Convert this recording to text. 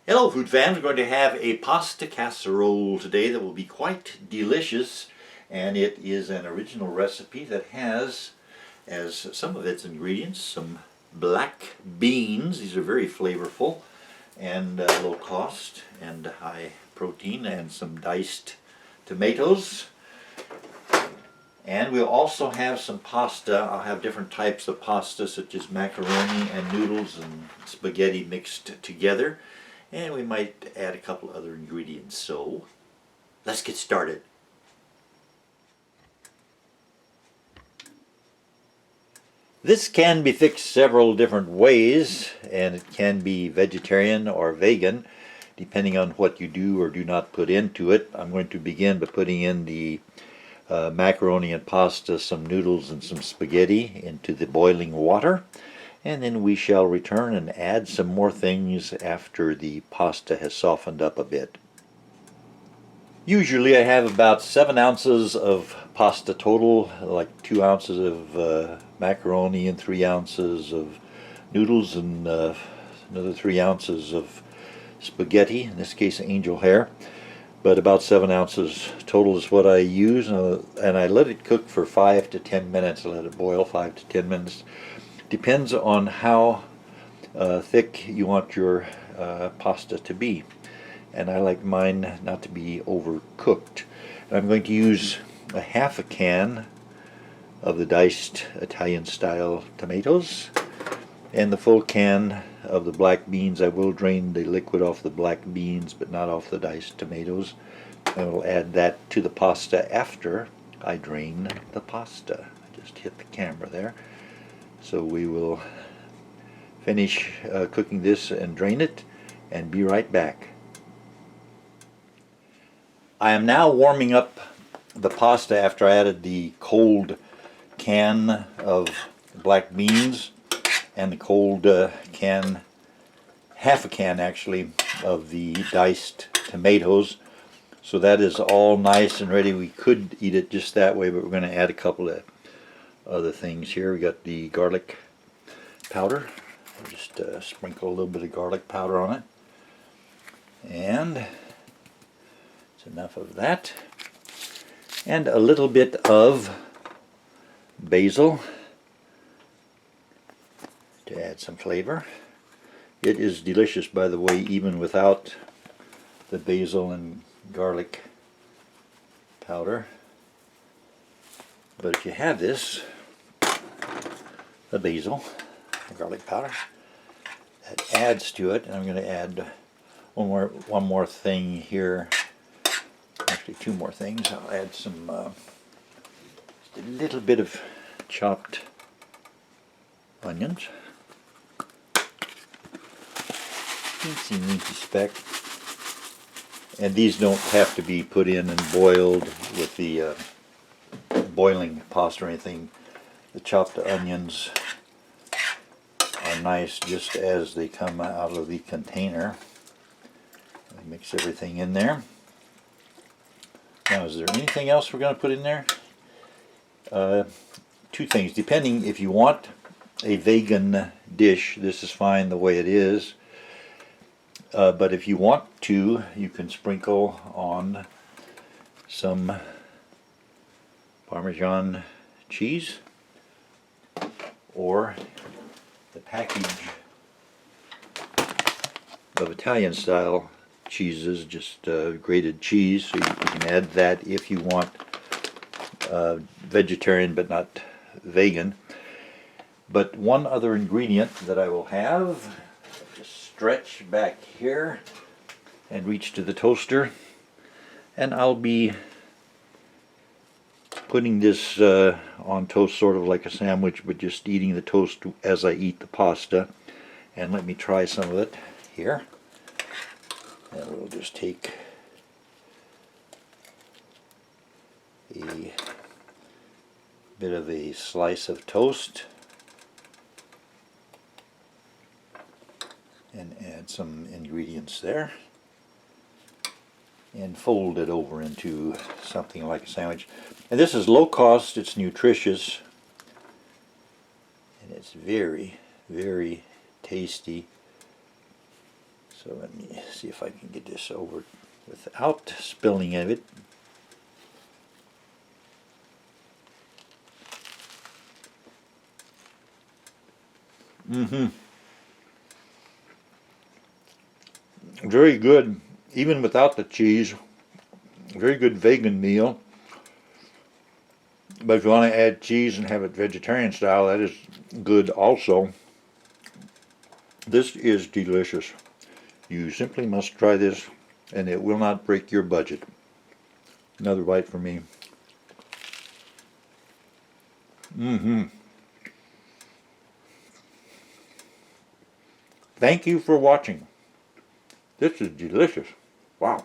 Hello food fans, we're going to have a pasta casserole today that will be quite delicious, and it is an original recipe that has as some of its ingredients some black beans. These are very flavorful and low cost and high protein, and some diced tomatoes. And we'll also have some pasta. I'll have different types of pasta such as macaroni and noodles and spaghetti mixed together. And we might add a couple other ingredients. So let's get started. This can be fixed several different ways, and it can be vegetarian or vegan depending on what you do or do not put into it. I'm going to begin by putting in the macaroni and pasta, some noodles and some spaghetti into the boiling water, and then we shall return and add some more things after the pasta has softened up a bit. Usually I have about 7 ounces of pasta total, like 2 ounces of macaroni and 3 ounces of noodles and another 3 ounces of spaghetti, in this case angel hair. But about 7 ounces total is what I use, and I let it cook for 5 to 10 minutes. I let it boil 5 to 10 minutes. Depends on how thick you want your pasta to be, and I like mine not to be overcooked. And I'm going to use a half a can of the diced Italian style tomatoes and the full can of the black beans. I will drain the liquid off the black beans, but not off the diced tomatoes. I will add that to the pasta after I drain the pasta. I just hit the camera there. So we will finish cooking this and drain it and be right back. I am now warming up the pasta after I added the cold can of black beans and the cold can, half a can actually, of the diced tomatoes. So that is all nice and ready. We could eat it just that way, but we're going to add a couple of other things here. We got the garlic powder. I'll just sprinkle a little bit of garlic powder on it. And it's enough of that. And a little bit of basil to add some flavor. It is delicious, by the way, even without the basil and garlic powder. But if you have this, the basil, the garlic powder, that adds to it. And I'm going to add one more thing here. Actually, 2 more things. I'll add some just a little bit of chopped onions. Teensy weensy speck. And these don't have to be put in and boiled with the boiling pasta or anything. The chopped onions are nice just as they come out of the container. I mix everything in there. Now, is there anything else we're going to put in there? 2 things. Depending if you want a vegan dish, this is fine the way it is. But if you want to, you can sprinkle on some Parmesan cheese, or the package of Italian style cheeses, just grated cheese. So you can add that if you want vegetarian but not vegan. But one other ingredient that I will have, just stretch back here and reach to the toaster, and I'll be putting this on toast sort of like a sandwich, but just eating the toast as I eat the pasta. And let me try some of it here. And we'll just take a bit of a slice of toast and add some ingredients there and fold it over into something like a sandwich. And this is low cost, it's nutritious, and it's very, very tasty. So let me see if I can get this over without spilling of it. Very good, even without the cheese. Very good vegan meal. But if you want to add cheese and have it vegetarian style, that is good also. This is delicious. You simply must try this, and it will not break your budget. Another bite for me. Thank you for watching. This is delicious. Wow.